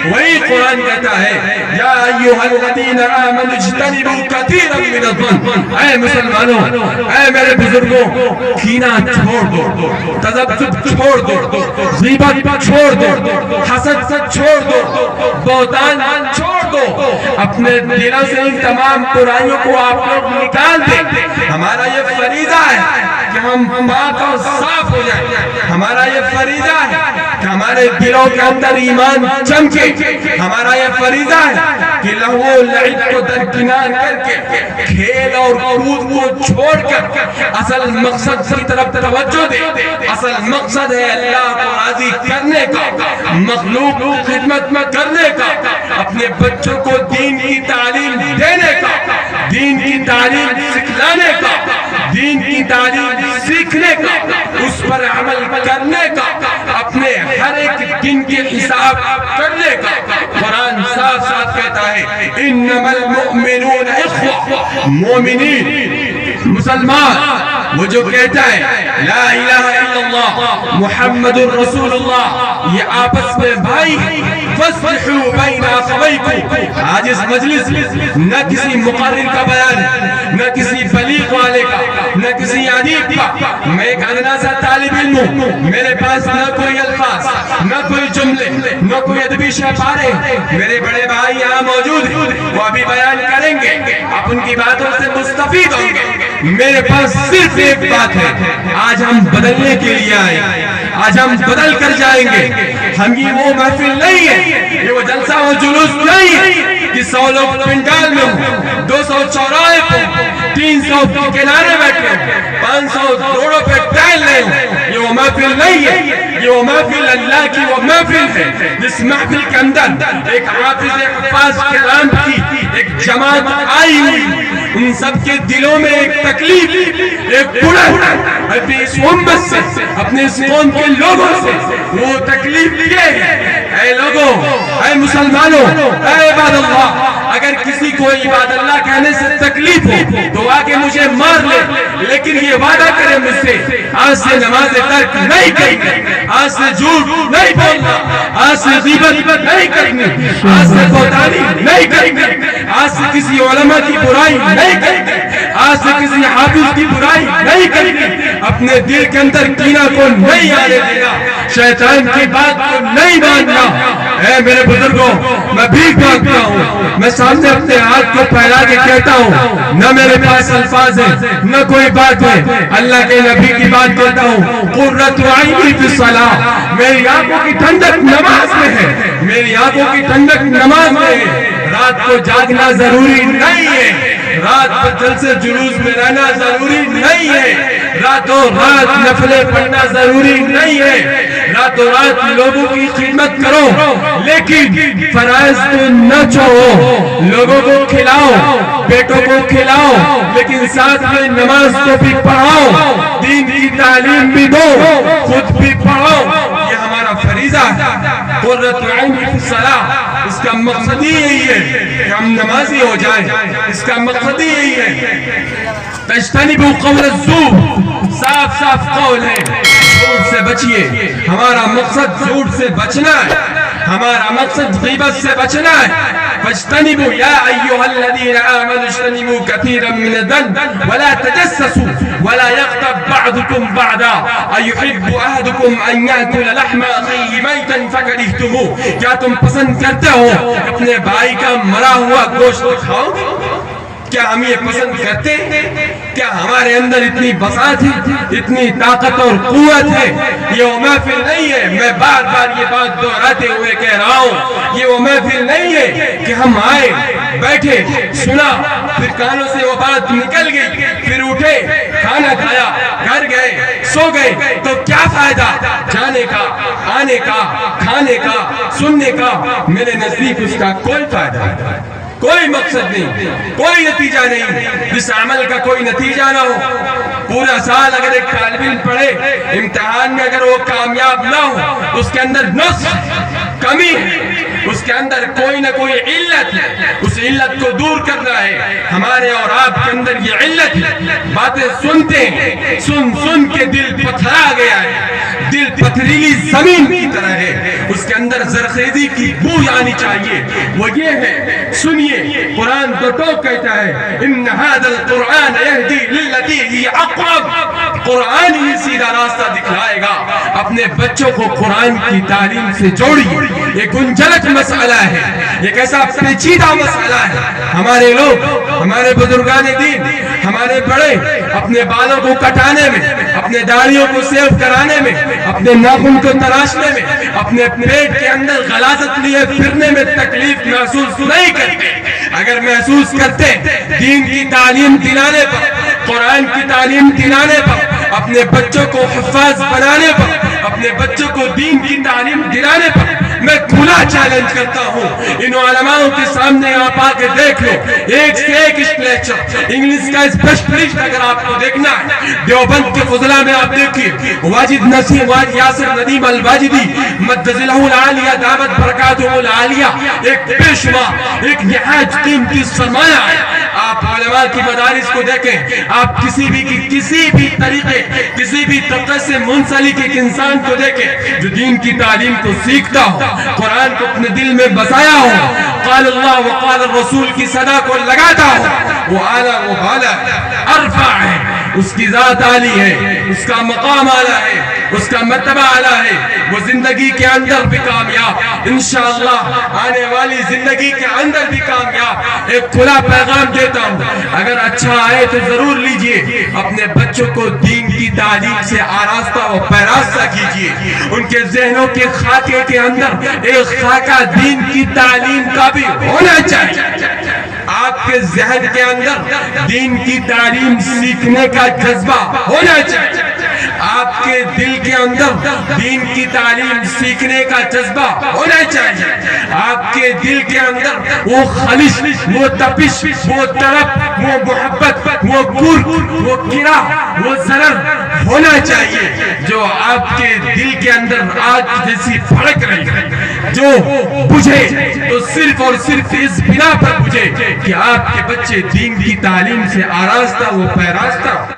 وہی قرآن کہتا ہے یا ایھا الذین آمنوا اجتنبوا کثیرا من الظن، اے مسلمانوں، اے میرے بزرگوں، کینہ چھوڑ دو، تذبذب چھوڑ دو، غیبت چھوڑ دو، حسد چھوڑ دو، بہتان چھوڑ دو، اپنے دلوں سے ان تمام برائیوں کو آپ لوگ نکال دیں۔ ہمارا یہ فریضہ ہے کہ ہم پاک اور صاف ہو جائیں، ہمارا یہ فریضہ ہے کہ ہمارے دلوں کے اندر ایمان چمکے، ہمارا یہ فریضہ ہے کہ لہو و لعب کو درکنار کر کے کھیل اور کود کو چھوڑ کر اصل مقصد کی طرف توجہ دے۔ اصل مقصد ہے اللہ کو راضی کرنے کا، مخلوق کو خدمت میں کرنے کا، اپنے بچوں کو دین کی تعلیم دینے کا، دین کی تعلیم سکھلانے کا، دین کی تعلیم سیکھنے کا، اس پر عمل کرنے کا، اپنے ہر ایک دن کے حساب کرنے کا۔ قرآن صاف صاف کہتا ہے انما المؤمنون اخوہ، مومنین مسلمان وہ جو کہتا ہے لا الہ الا اللہ محمد الرسول اللہ، یہ آپس میں بھائی فاصلحوا بین اخویکم۔ آج اس مجلس نہ کسی مقرر کا بیان ہے، نہ کسی بلیغ والے کا، نہ کسی ادیب کا، میں ایک ادنا سا طالب علم ہوں، میرے پاس نہ کوئی الفاظ، نہ کوئی جملے، نہ کوئی ادبی شہپارے، میرے بڑے بھائی یہاں موجود ہیں، وہ ابھی بیان کریں گے، آپ ان کی باتوں سے مستفید ہوں گے۔ میرے پاس صرف ایک بات ہے، آج ہم بدلنے کے لیے آئے، آج ہم بدل کر جائیں گے۔ ہم یہ وہ محفل نہیں ہے، یہ وہ جلسہ و جلوس نہیں ہے کہ 100 لوگ پنڈال میں ہوں، 200 چوراہے پہ، 300 کنارے بیٹھے ہوں، 500 روڈوں پہ ٹہل رہے ہوں۔ یہ وہ محفل نہیں ہے، یہ وہ محفل اللہ کی وہ محفل ہے جس محفل کے اندر ایک حافظ حفاظ کرام کی ایک جماعت آئی ہوئی، ان سب کے دلوں میں ایک تکلیف، ایک بڑھن اپنی اس امت سے، اپنے اس قوم کے لوگوں سے وہ تکلیف یہ ہے۔ اے لوگوں، اے مسلمانوں، اے عباد اللہ، اگر کسی کو عباد اللہ کہنے سے تکلیف ہو تو آگے مجھے مار لے، لیکن یہ وعدہ کرے مجھ سے آج سے نماز ترک نہیں کرنی، آج سے جھوٹ نہیں بولنا، آج سے غیبت نہیں کرنی، آج سے بہتانی نہیں کرنی، آج سے کسی علماء کی برائی نہیں کرنی، آج سے کسی حافظ کی برائی نہیں کرنی، اپنے دل کے اندر کینہ کو نہیں آنے دینا، شیطان کی بات کو نہیں ماننا۔ اے میرے بزرگوں، میں بھیک مانگتا ہوں، میں سامنے اپنے ہاتھ کو پھیلا کے کہتا ہوں، نہ میرے پاس الفاظ ہیں، نہ کوئی بات ہے، اللہ کے نبی کی بات کہتا ہوں، قرۃ عینی فی الصلاۃ، میری آنکھوں کی ٹھنڈک نماز میں ہے، میری آنکھوں کی ٹھنڈک نماز میں ہے۔ رات کو جاگنا ضروری نہیں ہے، رات کو جلسے جلوس میں رہنا ضروری نہیں ہے، راتوں رات نفلیں پڑھنا ضروری نہیں ہے، راتوں رات لوگوں کی خدمت کرو، لیکن فرائض کو نہ چھوڑو، لوگوں کو کھلاؤ، بیٹوں کو کھلاؤ، لیکن ساتھ میں نماز کو بھی پڑھاؤ، دین کی تعلیم بھی دو، خود بھی پڑھو۔ یہ ہمارا فریضہ ہے۔ قرۃ عین فی الصلاۃ، اس کا مقصد ہی یہی ہے کہ ہم نمازی ہو جائیں، اس کا مقصد ہی یہی ہے۔ تجتنبوا قول الزور، صاف صاف قول ہے، جھوٹ سے بچیے۔ ہمارا مقصد جھوٹ سے بچنا ہے، ہمارا مقصد غیبت سے بچنا ہے۔ فاجتنبوا یا ایھا الذین آمنوا اجتنبوا کثیرا من الظن ولا تجسسوا ولا یغتب بعضکم بعضا ایحب احدکم ان یاکل لحم اخیہ میتا فکرہتموہ، کیا تم پسند کرتے ہو اپنے بھائی کا مرا ہوا گوشت کھاؤ؟ کیا ہم یہ پسند کرتے ہیں؟ کیا ہمارے اندر اتنی بساط ہے، اتنی طاقت اور قوت ہے؟ یہ وہ محفل نہیں ہے، میں بار بار یہ بات دہراتے ہوئے کہہ رہا ہوں، یہ وہ محفل نہیں ہے کہ ہم آئے، بیٹھے، سنا، پھر کانوں سے وہ بات نکل گئی، پھر اٹھے، کھانا کھایا، گھر گئے، سو گئے، تو کیا فائدہ جانے کا، آنے کا، کھانے کا، سننے کا؟ میرے نزدیک اس کا کوئی فائدہ نہیں، کوئی مقصد نہیں، کوئی نتیجہ نہیں، جس عمل کا کوئی نتیجہ نہ ہو۔ پورا سال اگر ایک طالب علم پڑھے، امتحان میں اگر وہ کامیاب نہ ہو، اس کے اندر نقص کمی ہے، اس کے اندر کوئی نہ کوئی علت ہے، اس علت کو دور کرنا ہے۔ ہمارے اور آپ کے اندر یہ علت ہے، باتیں سنتے ہیں، سن کے دل پتھرا گیا ہے، دل پتھریلی زمین کی طرح ہے، اس کے اندر زرخیزی کی بو آنی چاہیے۔ وہ یہ ہے، سنیے، قرآن تو کہتا ہے ان ھذا القرآن یہدی للتی ہی اقرب، قرآن ہی سیدھا راستہ دکھلائے گا۔ اپنے بچوں کو قرآن کی تعلیم سے جوڑیے، یہ گنجلک مسئلہ ہے، ایک ایسا پیچیدہ مسئلہ ہے۔ ہمارے لوگ، ہمارے بزرگان دین، ہمارے بڑے اپنے بالوں کو کٹانے میں، اپنے داڑھیوں کو سیو کرانے میں، اپنے ناخن کو تراشنے میں، اپنے پیٹ کے اندر غلاظت لیے پھرنے میں تکلیف محسوس نہیں کرتے۔ اگر محسوس کرتے دین کی تعلیم دلانے پر، قرآن کی تعلیم دلانے پر، اپنے بچوں کو حفاظ بنانے پر، اپنے بچوں کو دین کی تعلیم دلانے پر، میں کھلا چیلنج کرتا ہوں، ان علماء کے سامنے آپ آ کے دیکھ لو، ایک سے ایک لیکچر انگلش کا اسپیشلسٹ اگر آپ کو دیکھنا ہے، دیوبند کے فضلہ میں آپ دیکھیے، واجد نسیم یاسر ندیم الواجدی مدذلہ العالیہ دعوت برکاتہ العالیہ، ایک بے شمار، ایک نہایت قیمتی سرمایہ ہے۔ آپ علماء کی مدارس کو دیکھیں، آپ کسی بھی طریقے، کسی بھی طبقے سے منسلک ایک انسان کو دیکھیں جو دین کی تعلیم کو سیکھتا ہو، قرآن کو اپنے دل میں بسایا ہو، قال اللہ وقال الرسول کی صدا کو لگاتا ہو، وہ اعلیٰ و بالا ارفع ہے، اس کی ذات عالی ہے، اس کا مقام اعلیٰ ہے، اس کا مرتبہ اعلیٰ ہے، وہ زندگی کے اندر بھی کامیاب، انشاءاللہ آنے والی زندگی کے اندر بھی کامیاب۔ ایک کھلا پیغام دیتا ہوں، اگر اچھا آئے تو ضرور لیجئے، اپنے بچوں کو دین کی تعلیم سے آراستہ و پیراستہ کیجئے، ان کے ذہنوں کے خاکے کے اندر ایک خاکہ دین کی تعلیم کا بھی ہونا چاہیے۔ آپ کے ذہن کے اندر دین کی تعلیم سیکھنے کا جذبہ ہونا چاہیے، آپ کے دل کے اندر دین کی تعلیم سیکھنے کا جذبہ ہونا چاہیے، آپ کے دل کے اندر وہ خلش، وہ تپش، وہ طرف، وہ محبت، وہ گر، وہ گرا، وہ ضرر ہونا چاہیے جو آپ کے دل کے اندر آگ جیسی بھڑک رہی ہے، جو بجھے تو صرف اور صرف اس بنا پر بجھے کہ آپ کے بچے دین کی تعلیم سے آراستہ و پیراستہ